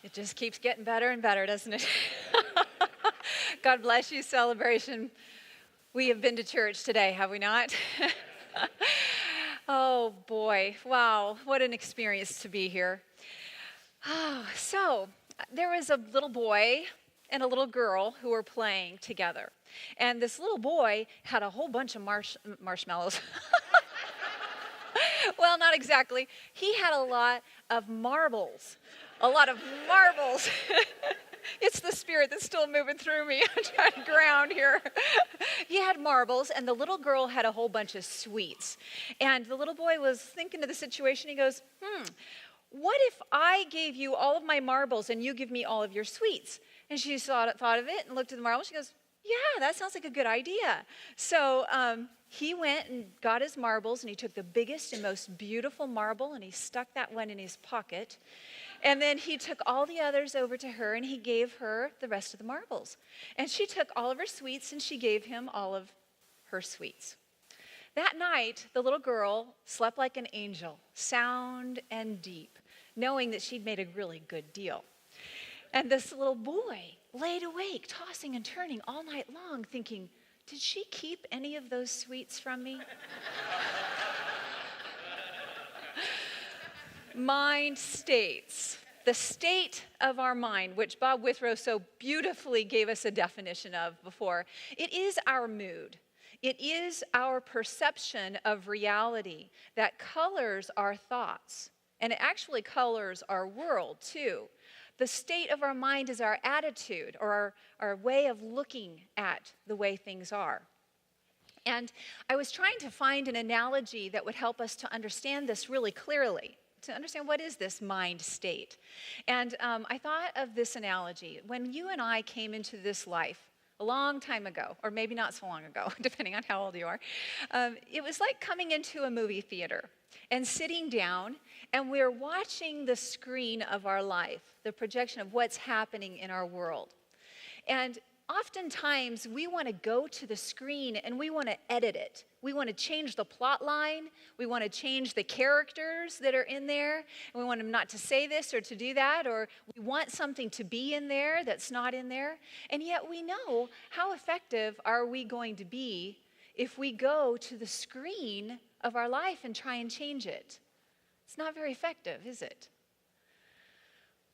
It just keeps getting better and better, doesn't it? God bless you, Celebration. We have been to church today, have we not? Oh, boy. Wow, what an experience to be here. So there was a little boy and a little girl who were playing together. And this little boy had a whole bunch of marshmallows. Well, not exactly. He had a lot of marbles. A lot of marbles. It's the spirit that's still moving through me. I'm trying to ground here. He had marbles, and the little girl had a whole bunch of sweets. And the little boy was thinking of the situation. He goes, what if I gave you all of my marbles and you give me all of your sweets? And she thought of it and looked at the marbles. She goes, yeah, that sounds like a good idea. So he went and got his marbles, and he took the biggest and most beautiful marble, and he stuck that one in his pocket. And then he took all the others over to her, and he gave her the rest of the marbles. And she took all of her sweets, and she gave him all of her sweets. That night, the little girl slept like an angel, sound and deep, knowing that she'd made a really good deal. And this little boy laid awake, tossing and turning all night long, thinking, did she keep any of those sweets from me? Mind states, the state of our mind, which Bob Withrow so beautifully gave us a definition of before, it is our mood. It is our perception of reality that colors our thoughts, and it actually colors our world too. The state of our mind is our attitude, or our way of looking at the way things are. And I was trying to find an analogy that would help us to understand this really clearly, to understand what is this mind state. And I thought of this analogy. When you and I came into this life a long time ago, or maybe not so long ago, depending on how old you are, it was like coming into a movie theater and sitting down, and we're watching the screen of our life, the projection of what's happening in our world. And oftentimes, we want to go to the screen and we want to edit it. We want to change the plot line. We want to change the characters that are in there. And we want them not to say this or to do that, or we want something to be in there that's not in there. And yet we know, how effective are we going to be if we go to the screen of our life and try and change it? It's not very effective, is it?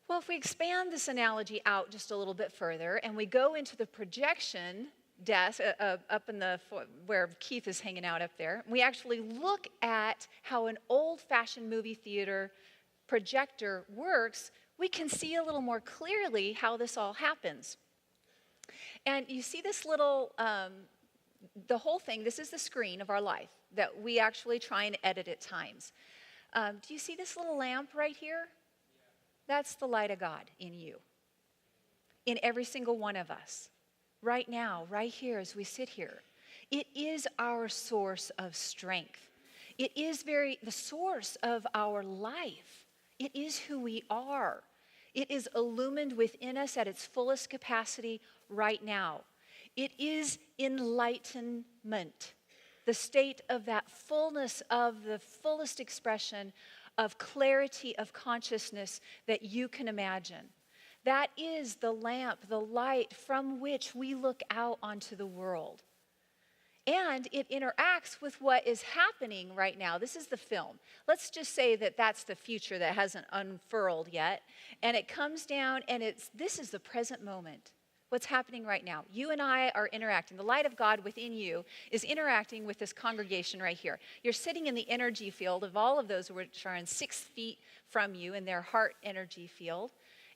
Well, if we expand this analogy out just a little bit further and we go into the projection desk up in the where Keith is hanging out up there, we actually look at how an old-fashioned movie theater projector works, we can see a little more clearly how this all happens. And you see this little, the whole thing, this is the screen of our life that we actually try and edit at times. Do you see this little lamp right here? That's the light of God in you, in every single one of us, right now, right here as we sit here. It is our source of strength. It is the source of our life. It is who we are. It is illumined within us at its fullest capacity right now. It is enlightenment, the state of that fullness of the fullest expression of clarity of consciousness that you can imagine. That is the lamp, the light from which we look out onto the world. And it interacts with what is happening right now. This is the film. Let's just say that that's the future that hasn't unfurled yet. And it comes down, and this is the present moment. What's happening right now. You and I are interacting. The light of God within you is interacting with this congregation right here. You're sitting in the energy field of all of those which are in 6 feet from you in their heart energy field.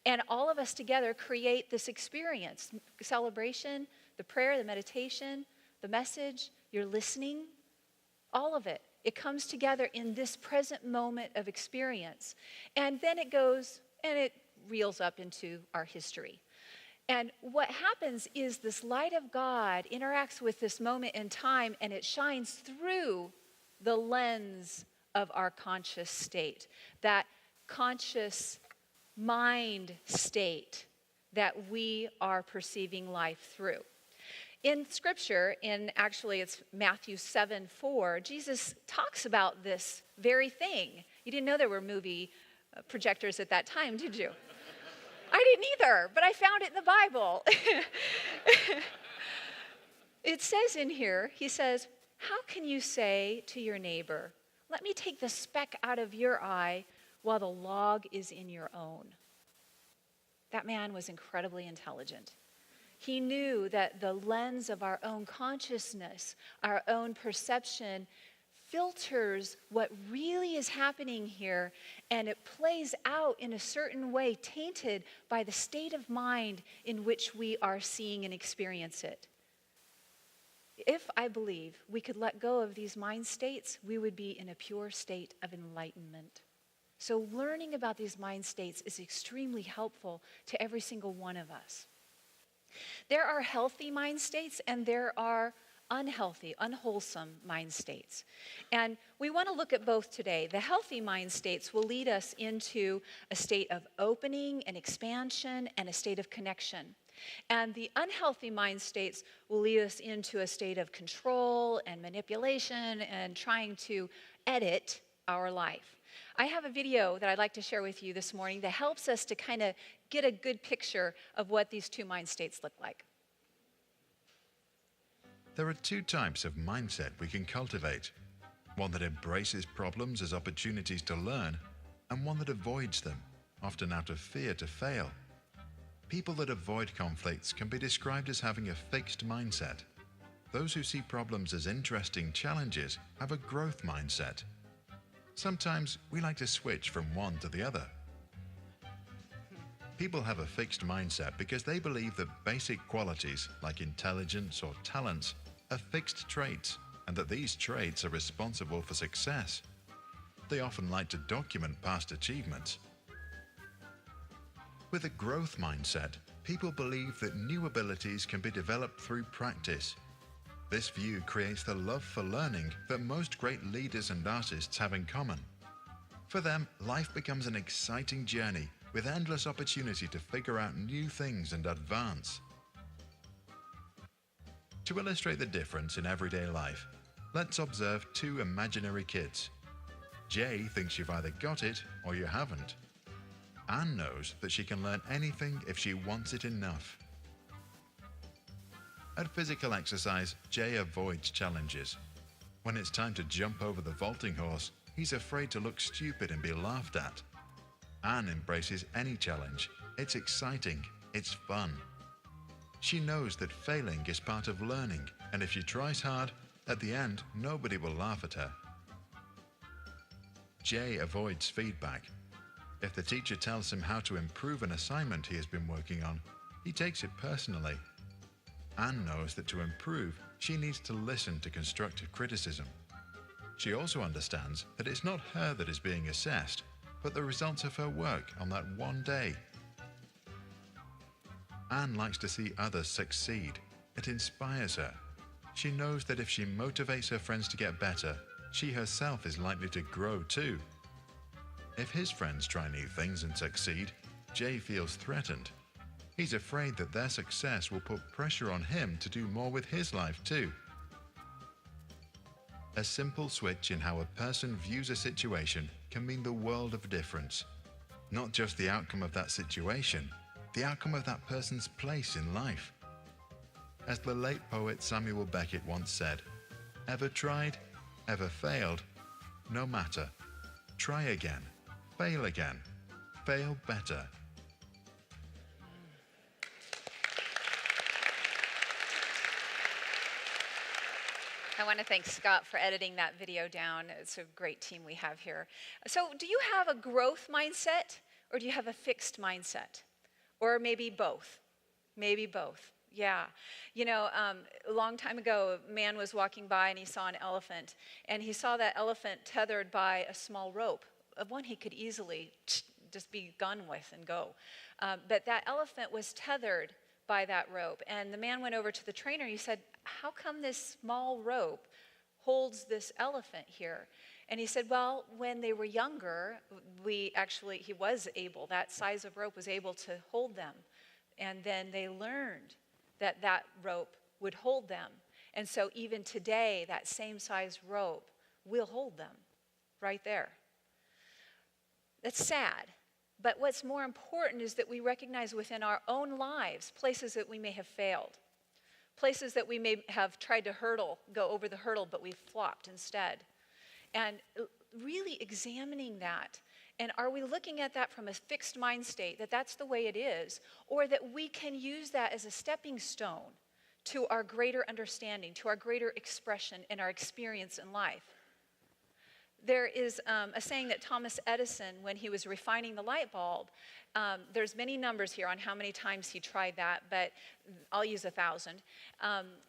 And all of us together create this experience. Celebration, the prayer, the meditation, the message, you're listening, all of it. It comes together in this present moment of experience. And then it goes and it reels up into our history. And what happens is this light of God interacts with this moment in time, and it shines through the lens of our conscious state, that conscious mind state that we are perceiving life through. In Scripture, actually it's Matthew 7:4, Jesus talks about this very thing. You didn't know there were movie projectors at that time, did you? I didn't either, but I found it in the Bible. It says in here, he says, how can you say to your neighbor, let me take the speck out of your eye while the log is in your own? That man was incredibly intelligent. He knew that the lens of our own consciousness, our own perception, filters what really is happening here, and it plays out in a certain way, tainted by the state of mind in which we are seeing and experience it. If I believe we could let go of these mind states, we would be in a pure state of enlightenment. So learning about these mind states is extremely helpful to every single one of us. There are healthy mind states and there are unhealthy, unwholesome mind states. And we want to look at both today. The healthy mind states will lead us into a state of opening and expansion and a state of connection. And the unhealthy mind states will lead us into a state of control and manipulation and trying to edit our life. I have a video that I'd like to share with you this morning that helps us to kind of get a good picture of what these two mind states look like. There are two types of mindset we can cultivate. One that embraces problems as opportunities to learn, and one that avoids them, often out of fear to fail. People that avoid conflicts can be described as having a fixed mindset. Those who see problems as interesting challenges have a growth mindset. Sometimes we like to switch from one to the other. People have a fixed mindset because they believe that basic qualities like intelligence or talents are fixed traits, and that these traits are responsible for success. They often like to document past achievements. With a growth mindset, people believe that new abilities can be developed through practice. This view creates the love for learning that most great leaders and artists have in common. For them, life becomes an exciting journey with endless opportunity to figure out new things and advance. To illustrate the difference in everyday life, let's observe two imaginary kids. Jay thinks you've either got it or you haven't. Anne knows that she can learn anything if she wants it enough. At physical exercise, Jay avoids challenges. When it's time to jump over the vaulting horse, he's afraid to look stupid and be laughed at. Anne embraces any challenge. It's exciting. It's fun. She knows that failing is part of learning, and if she tries hard, at the end, nobody will laugh at her. Jay avoids feedback. If the teacher tells him how to improve an assignment he has been working on, he takes it personally. Anne knows that to improve, she needs to listen to constructive criticism. She also understands that it's not her that is being assessed, but the results of her work on that one day. Anne likes to see others succeed. It inspires her. She knows that if she motivates her friends to get better, she herself is likely to grow too. If his friends try new things and succeed, Jay feels threatened. He's afraid that their success will put pressure on him to do more with his life too. A simple switch in how a person views a situation can mean the world of difference. Not just the outcome of that situation, the outcome of that person's place in life. As the late poet Samuel Beckett once said, "Ever tried? Ever failed? No matter. Try again. Fail again. Fail better." I want to thank Scott for editing that video down. It's a great team we have here. So do you have a growth mindset or do you have a fixed mindset? Or maybe both? Maybe both. Yeah. You know, a long time ago, a man was walking by and he saw an elephant. And he saw that elephant tethered by a small rope, one he could easily just be gone with and go. But that elephant was tethered by that rope. And the man went over to the trainer. He said, "How come this small rope holds this elephant here?" And he said, "Well, when they were younger, he was able, that size of rope was able to hold them. And then they learned that that rope would hold them. And so even today, that same size rope will hold them right there." That's sad. But what's more important is that we recognize within our own lives places that we may have failed, places that we may have tried to go over the hurdle, but we've flopped instead. And really examining that. And are we looking at that from a fixed mind state, that that's the way it is, or that we can use that as a stepping stone to our greater understanding, to our greater expression in our experience in life? There is a saying that Thomas Edison, when he was refining the light bulb, there's many numbers here on how many times he tried that, but I'll use 1,000.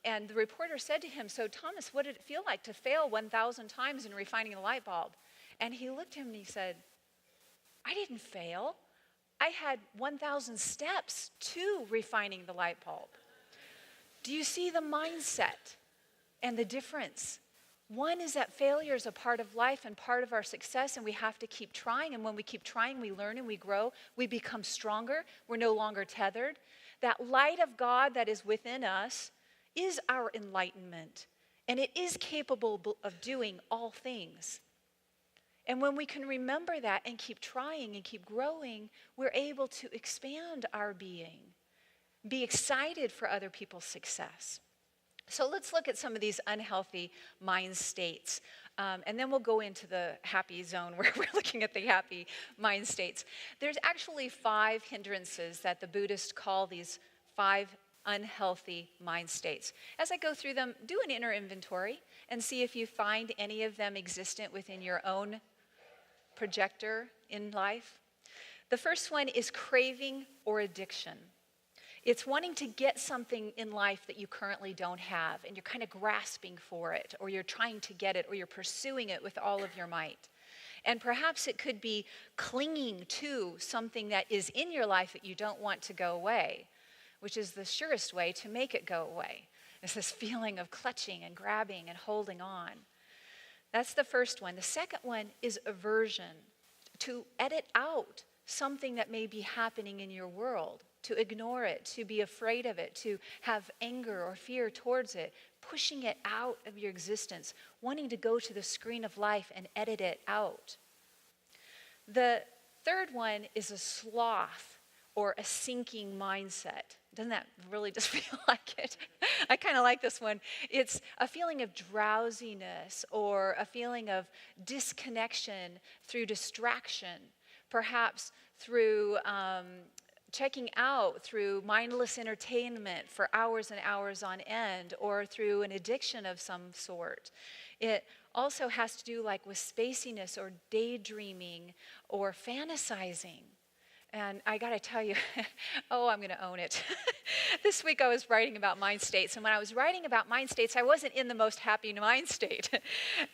And the reporter said to him, "So Thomas, what did it feel like to fail 1,000 times in refining the light bulb?" And he looked at him and he said, "I didn't fail. I had 1,000 steps to refining the light bulb." Do you see the mindset and the difference? One is that failure is a part of life and part of our success, and we have to keep trying. And when we keep trying, we learn and we grow. We become stronger. We're no longer tethered. That light of God that is within us is our enlightenment, and it is capable of doing all things. And when we can remember that and keep trying and keep growing, we're able to expand our being, be excited for other people's success. So let's look at some of these unhealthy mind states. And then we'll go into the happy zone where we're looking at the happy mind states. There's actually 5 hindrances that the Buddhists call these 5 unhealthy mind states. As I go through them, do an inner inventory and see if you find any of them existent within your own projector in life. The first one is craving or addiction. It's wanting to get something in life that you currently don't have, and you're kind of grasping for it, or you're trying to get it, or you're pursuing it with all of your might. And perhaps it could be clinging to something that is in your life that you don't want to go away, which is the surest way to make it go away. It's this feeling of clutching and grabbing and holding on. That's the first one. The second one is aversion, to edit out something that may be happening in your world, to ignore it, to be afraid of it, to have anger or fear towards it, pushing it out of your existence, wanting to go to the screen of life and edit it out. The third one is a sloth or a sinking mindset. Doesn't that really just feel like it? I kind of like this one. It's a feeling of drowsiness or a feeling of disconnection through distraction, perhaps through checking out, through mindless entertainment for hours and hours on end, or through an addiction of some sort. It also has to do like with spaciness or daydreaming or fantasizing. And I got to tell you, I'm going to own it. This week I was writing about mind states, and when I was writing about mind states, I wasn't in the most happy mind state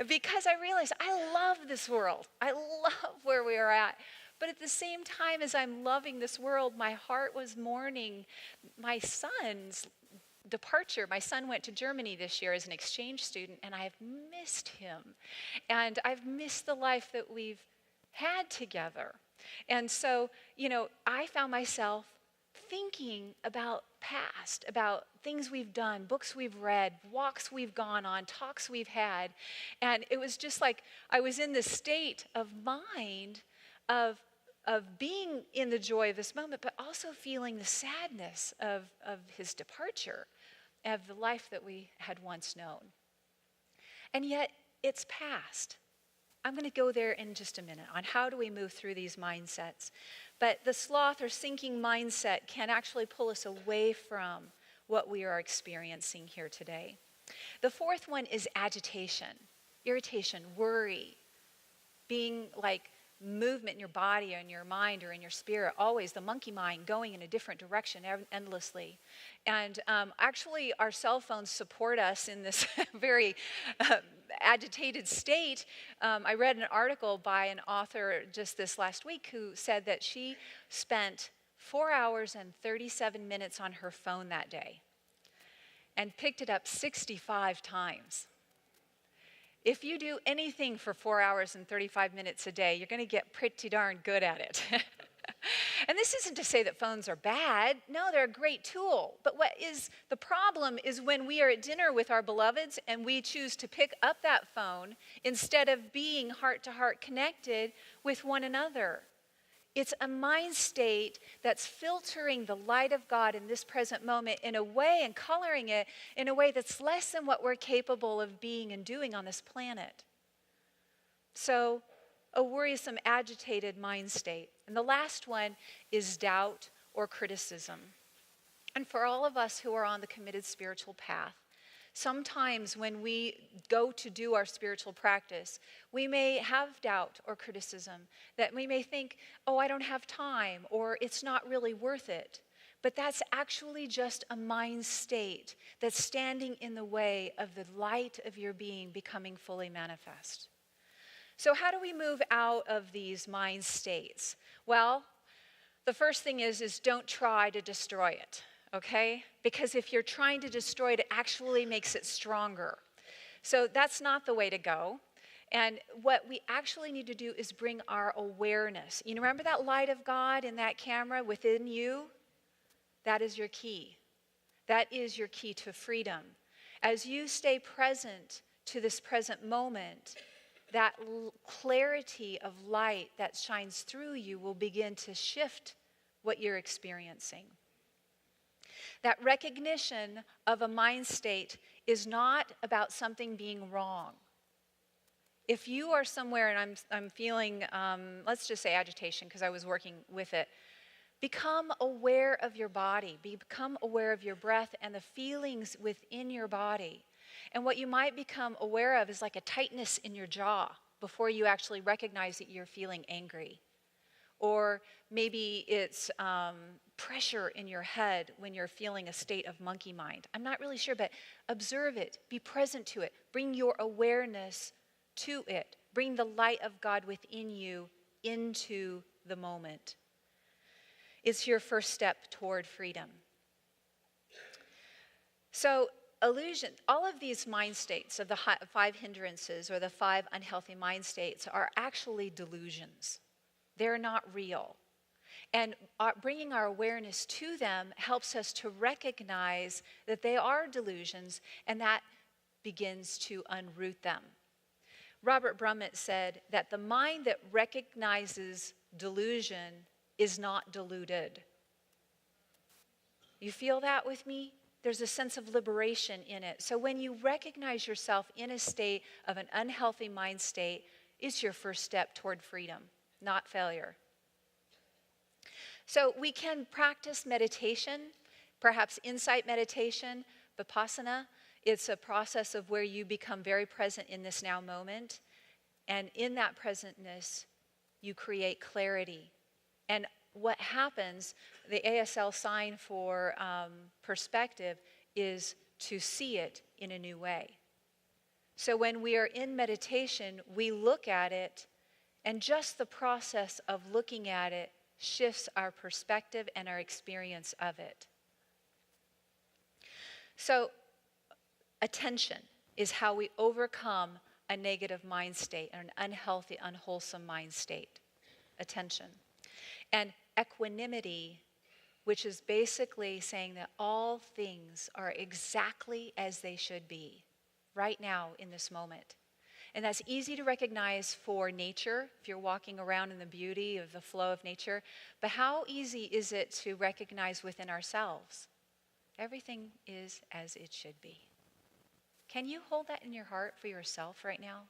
because I realized I love this world. I love where we are at. But at the same time as I'm loving this world, my heart was mourning my son's departure. My son went to Germany this year as an exchange student, and I've missed him. And I've missed the life that we've had together. And so, I found myself thinking about past, about things we've done, books we've read, walks we've gone on, talks we've had. And it was just like I was in this state of mind of being in the joy of this moment, but also feeling the sadness of his departure, of the life that we had once known. And yet, it's past. I'm going to go there in just a minute on how do we move through these mindsets. But the sloth or sinking mindset can actually pull us away from what we are experiencing here today. The fourth one is agitation, irritation, worry, being like movement in your body or in your mind or in your spirit, always the monkey mind going in a different direction endlessly. And actually our cell phones support us in this very agitated state. I read an article by an author just this last week who said that she spent 4 hours and 37 minutes on her phone that day and picked it up 65 times. If you do anything for 4 hours and 35 minutes a day, you're going to get pretty darn good at it. And this isn't to say that phones are bad. No, they're a great tool. But what is the problem is when we are at dinner with our beloveds and we choose to pick up that phone instead of being heart-to-heart connected with one another. It's a mind state that's filtering the light of God in this present moment in a way and coloring it in a way that's less than what we're capable of being and doing on this planet. So, a worrisome, agitated mind state. And the last one is doubt or criticism. And for all of us who are on the committed spiritual path, sometimes when we go to do our spiritual practice, we may have doubt or criticism, that we may think, oh, I don't have time, or it's not really worth it. But that's actually just a mind state that's standing in the way of the light of your being becoming fully manifest. So how do we move out of these mind states? Well, the first thing is don't try to destroy it. Okay? Because if you're trying to destroy it, it actually makes it stronger. So that's not the way to go. And what we actually need to do is bring our awareness. You remember that light of God in that camera within you? That is your key. That is your key to freedom. As you stay present to this present moment, that clarity of light that shines through you will begin to shift what you're experiencing. That recognition of a mind state is not about something being wrong. If you are somewhere and I'm feeling, let's just say agitation because I was working with it, become aware of your body. Become aware of your breath and the feelings within your body. And what you might become aware of is like a tightness in your jaw before you actually recognize that you're feeling angry. Or maybe it's pressure in your head when you're feeling a state of monkey mind. I'm not really sure, but observe it. Be present to it. Bring your awareness to it. Bring the light of God within you into the moment. It's your first step toward freedom. So, illusion, all of these mind states of the 5 hindrances or the 5 unhealthy mind states are actually delusions. They're not real. And bringing our awareness to them helps us to recognize that they are delusions, and that begins to unroot them. Robert Brummett said that the mind that recognizes delusion is not deluded. You feel that with me? There's a sense of liberation in it. So when you recognize yourself in a state of an unhealthy mind state, it's your first step toward freedom, not failure. So we can practice meditation, perhaps insight meditation, vipassana. It's a process of where you become very present in this now moment. And in that presentness, you create clarity. And what happens, the ASL sign for perspective is to see it in a new way. So when we are in meditation, we look at it, and just the process of looking at it shifts our perspective and our experience of it. So attention is how we overcome a negative mind state, an unhealthy, unwholesome mind state. Attention. And equanimity, which is basically saying that all things are exactly as they should be right now in this moment. And that's easy to recognize for nature, if you're walking around in the beauty of the flow of nature. But how easy is it to recognize within ourselves? Everything is as it should be. Can you hold that in your heart for yourself right now?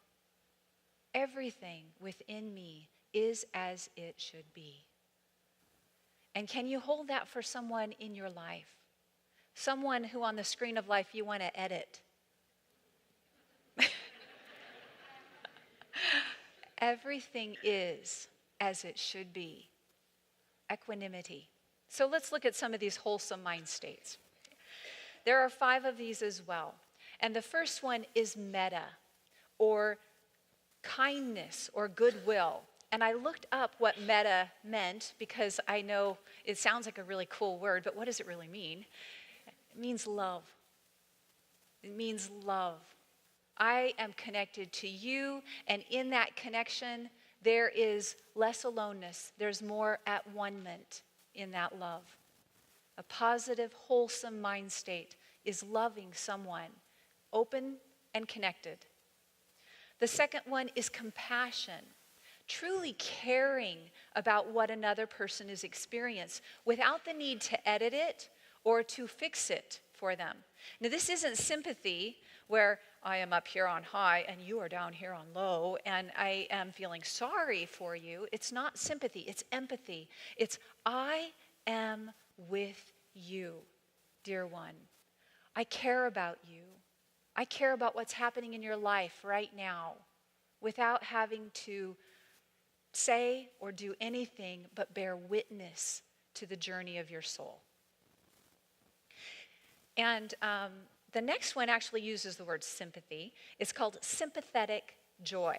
Everything within me is as it should be. And can you hold that for someone in your life? Someone who on the screen of life you want to edit. Everything is as it should be. Equanimity. So let's look at some of these wholesome mind states. There are 5 of these as well. And the first one is metta, or kindness, or goodwill. And I looked up what metta meant because I know it sounds like a really cool word, but what does it really mean? It means love. It means love. I am connected to you, and in that connection, there is less aloneness. There's more at one-ment in that love. A positive, wholesome mind state is loving someone, open and connected. The second one is compassion, truly caring about what another person is experiencing without the need to edit it or to fix it for them. Now, this isn't sympathy where I am up here on high and you are down here on low and I am feeling sorry for you. It's not sympathy, it's empathy. It's I am with you, dear one. I care about you. I care about what's happening in your life right now without having to say or do anything but bear witness to the journey of your soul. And the next one actually uses the word sympathy. It's called sympathetic joy.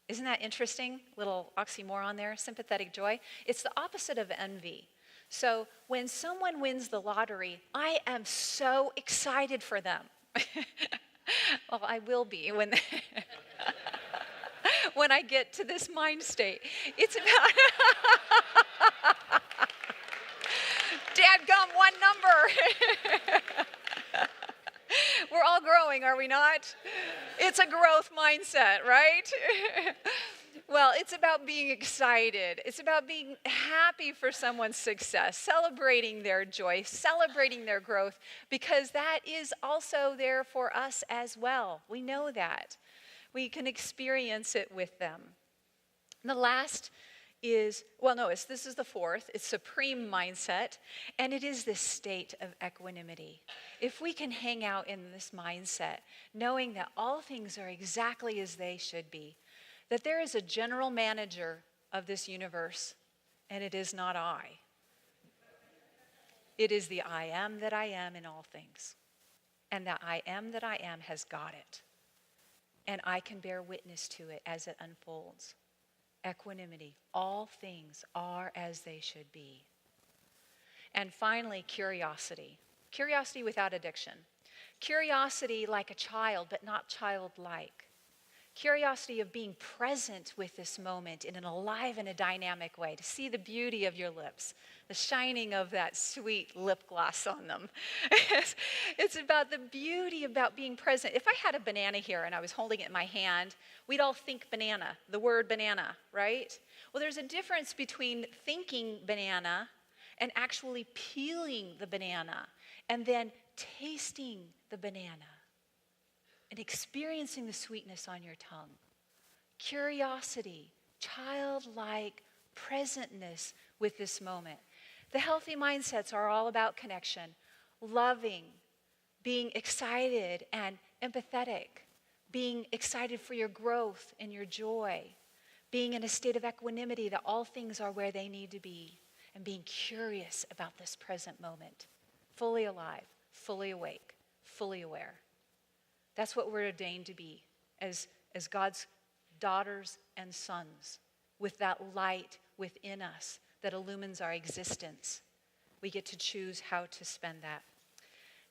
Isn't that interesting? Little oxymoron there, sympathetic joy. It's the opposite of envy. So when someone wins the lottery, I am so excited for them. Well, I will be when when I get to this mind state. It's about dadgum, one number. We're all growing, are we not? It's a growth mindset, right? Well, it's about being excited. It's about being happy for someone's success, celebrating their joy, celebrating their growth, because that is also there for us as well. We know that. We can experience it with them. And the last is, this is the fourth. It's supreme mindset, and it is this state of equanimity. If we can hang out in this mindset, knowing that all things are exactly as they should be, that there is a general manager of this universe, and it is not I. It is the I am that I am in all things. And that I am that I am has got it. And I can bear witness to it as it unfolds. Equanimity. All things are as they should be. And finally, curiosity. Curiosity without addiction. Curiosity like a child, but not childlike. Curiosity of being present with this moment in an alive and a dynamic way, to see the beauty of your lips, the shining of that sweet lip gloss on them. It's about the beauty about being present. If I had a banana here and I was holding it in my hand, we'd all think banana, the word banana, right? Well, there's a difference between thinking banana and actually peeling the banana and then tasting the banana and experiencing the sweetness on your tongue. Curiosity, childlike presentness with this moment. The healthy mindsets are all about connection, loving, being excited and empathetic, being excited for your growth and your joy, being in a state of equanimity that all things are where they need to be, and being curious about this present moment, fully alive, fully awake, fully aware. That's what we're ordained to be as God's daughters and sons, with that light within us that illumines our existence. We get to choose how to spend that.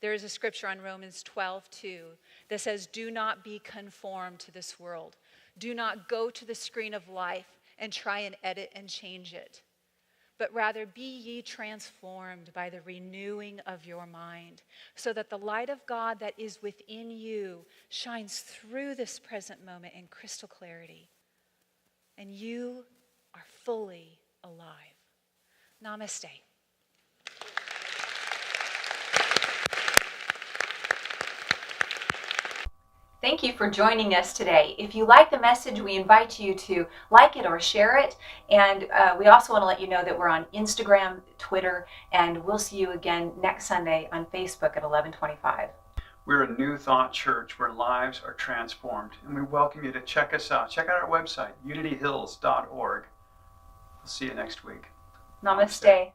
There is a scripture on Romans 12:2 that says, "Do not be conformed to this world. Do not go to the screen of life and try and edit and change it. But rather be ye transformed by the renewing of your mind, so that the light of God that is within you shines through this present moment in crystal clarity, and you are fully alive." Namaste. Thank you for joining us today. If you like the message, we invite you to like it or share it. And we also want to let you know that we're on Instagram, Twitter, and we'll see you again next Sunday on Facebook at 11:25. We're a New Thought church where lives are transformed, and we welcome you to check us out. Check out our website, unityhills.org. We'll see you next week. Namaste.